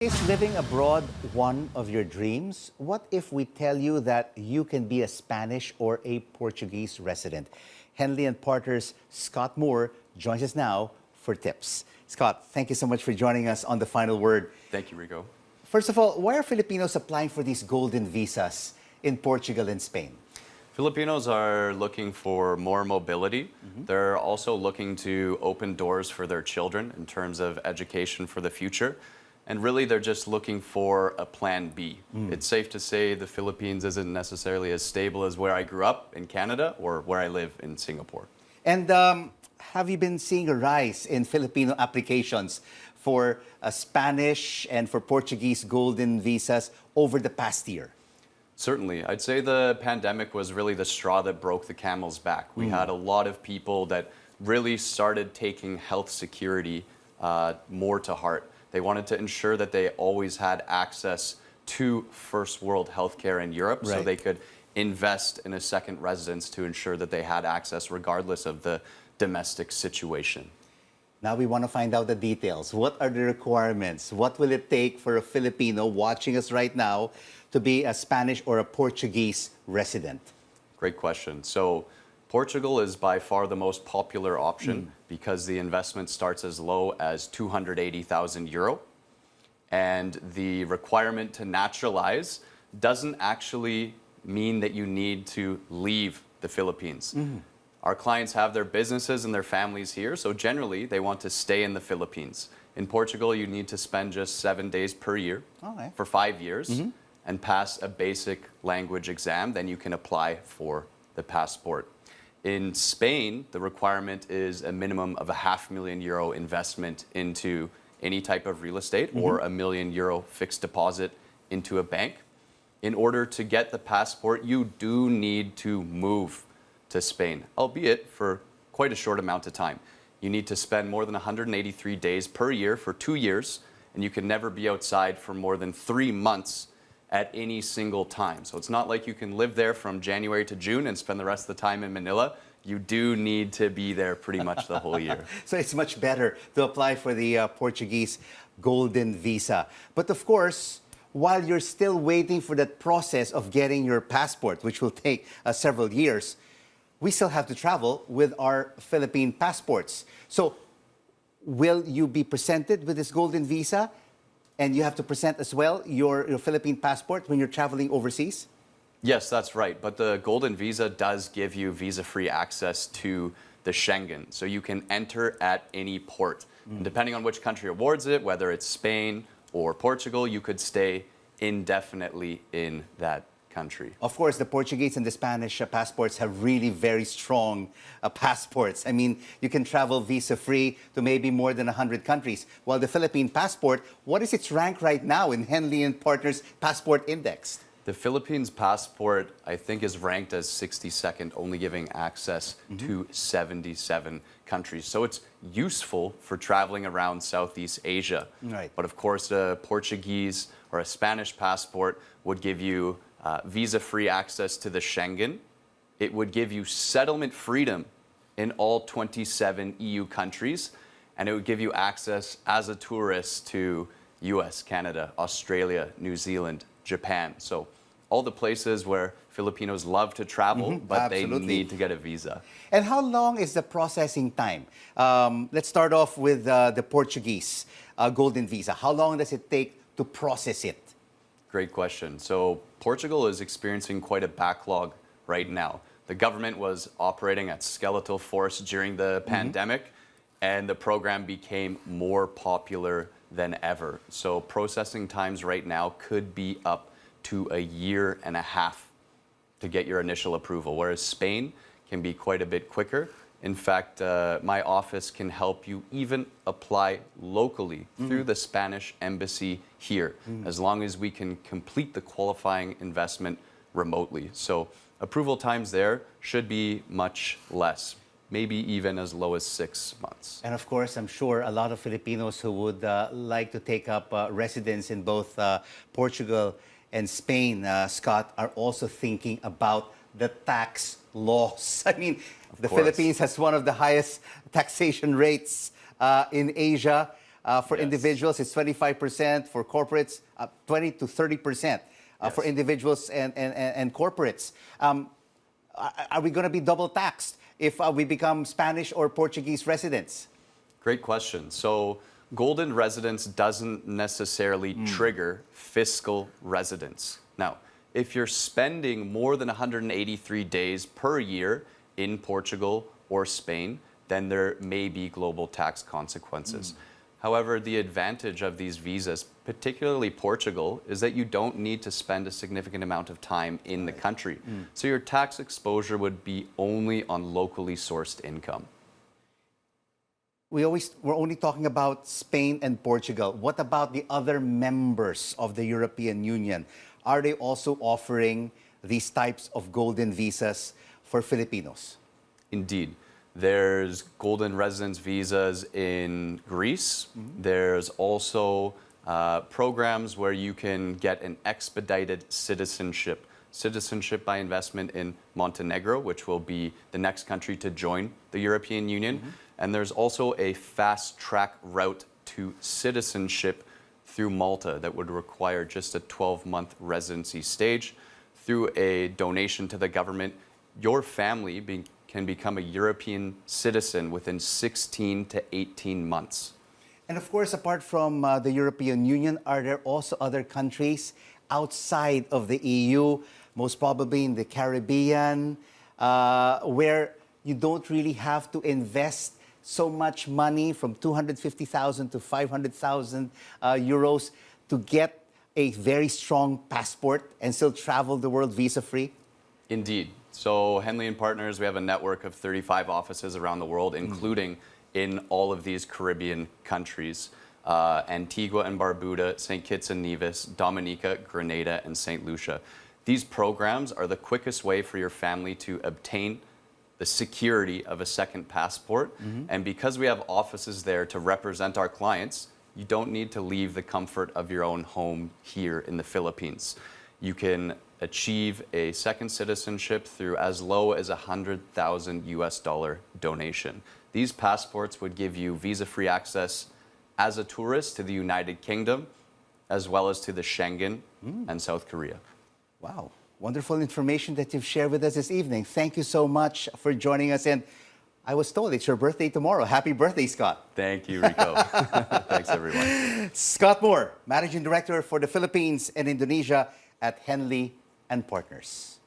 Is living abroad one of your dreams? What if we tell you that you can be a Spanish or a Portuguese resident? Henley and Partners Scott Moore joins us now for tips. Scott, thank you so much for joining us on The Final Word. Thank you, Rico. First of all, why are Filipinos applying for these golden visas in Portugal and Spain? Filipinos are looking for more mobility. They're also looking to open doors for their children in terms of education for the future. And really, they're just looking for a plan B. It's safe to say the Philippines isn't necessarily as stable as where I grew up in Canada or where I live in Singapore. And have you been seeing a rise in Filipino applications for Spanish and for Portuguese golden visas over the past year? Certainly. I'd say the pandemic was really the straw that broke the camel's back. We had a lot of people that really started taking health security more to heart. They wanted to ensure that they always had access to first world healthcare in Europe, so they could invest in a second residence to ensure that they had access regardless of the domestic situation. Now we want to find out the details. What are the requirements? What will it take for a Filipino watching us right now to be a Spanish or a Portuguese resident? Great question. So Portugal is by far the most popular option because the investment starts as low as 280,000 euro. And the requirement to naturalize doesn't actually mean that you need to leave the Philippines. Our clients have their businesses and their families here, so generally they want to stay in the Philippines. In Portugal, you need to spend just 7 days per year for 5 years and pass a basic language exam, then you can apply for the passport. In Spain, the requirement is a minimum of €500,000 investment into any type of real estate or €1,000,000 fixed deposit into a bank. In order to get the passport, you do need to move to Spain, albeit for quite a short amount of time. You need to spend more than 183 days per year for 2 years, and you can never be outside for more than 3 months at any single time. So it's not like you can live there from January to June and spend the rest of the time in Manila. You do need to be there pretty much the whole year. So it's much better to apply for the Portuguese golden visa. But of course, while you're still waiting for that process of getting your passport, which will take several years, we still have to travel with our Philippine passports. So will you be presented with this golden visa? And you have to present as well your Philippine passport when you're traveling overseas? Yes, that's right. But the golden visa does give you visa-free access to the Schengen. So you can enter at any port. And depending on which country awards it, whether it's Spain or Portugal, you could stay indefinitely in that country. Of course, the Portuguese and the Spanish passports have really very strong passports. I mean, you can travel visa-free to maybe more than 100 countries. While the Philippine passport, what is its rank right now in Henley and Partners Passport Index? The Philippines passport, I think, is ranked as 62nd, only giving access to 77 countries. So it's useful for traveling around Southeast Asia. But of course, a Portuguese or a Spanish passport would give you visa-free access to the Schengen. It would give you settlement freedom in all 27 EU countries, and it would give you access as a tourist to US, Canada, Australia, New Zealand, Japan. So all the places where Filipinos love to travel, but they need to get a visa. And how long is the processing time? Let's start off with the Portuguese golden visa. How long does it take to process it? Great question. So Portugal is experiencing quite a backlog right now. The government was operating at skeletal force during the pandemic, and the program became more popular than ever. So processing times right now could be up to 1.5 years to get your initial approval, whereas Spain can be quite a bit quicker. In fact, my office can help you even apply locally through the Spanish embassy here, as long as we can complete the qualifying investment remotely. So approval times there should be much less, maybe even as low as 6 months. And of course, I'm sure a lot of Filipinos who would like to take up residence in both Portugal and Spain, Scott, are also thinking about the tax laws. I mean, the Philippines has one of the highest taxation rates in Asia. For Yes. individuals, it's 25%. For corporates, 20 to 30%. For Yes. individuals and corporates. Are we going to be double taxed if we become Spanish or Portuguese residents? Great question. So, golden residence doesn't necessarily trigger fiscal residence. Now, if you're spending more than 183 days per year in Portugal or Spain, then there may be global tax consequences. However, the advantage of these visas, particularly Portugal, is that you don't need to spend a significant amount of time in the country. So your tax exposure would be only on locally sourced income. We're only talking about Spain and Portugal. What about the other members of the European Union? Are they also offering these types of golden visas for Filipinos? Indeed. There's golden residence visas in Greece. There's also programs where you can get an expedited citizenship. Citizenship by investment in Montenegro, which will be the next country to join the European Union. And there's also a fast track route to citizenship through Malta that would require just a 12-month residency stage. Through a donation to the government, your family can become a European citizen within 16 to 18 months. And of course, apart from the European Union, are there also other countries outside of the EU, most probably in the Caribbean, where you don't really have to invest so much money, from 250,000 to 500,000 euros, to get a very strong passport and still travel the world visa-free? Indeed. So Henley and Partners, we have a network of 35 offices around the world, including in all of these Caribbean countries. Antigua and Barbuda, St. Kitts and Nevis, Dominica, Grenada, and St. Lucia. These programs are the quickest way for your family to obtain the security of a second passport. And because we have offices there to represent our clients, you don't need to leave the comfort of your own home here in the Philippines. You can achieve a second citizenship through as low as $100,000 US donation. These passports would give you visa-free access as a tourist to the United Kingdom, as well as to the Schengen and South Korea. Wow. Wonderful information that you've shared with us this evening. Thank you so much for joining us. And I was told it's your birthday tomorrow. Happy birthday, Scott. Thank you, Rico. Thanks, everyone. Scott Moore, Managing Director for the Philippines and Indonesia at Henley and Partners.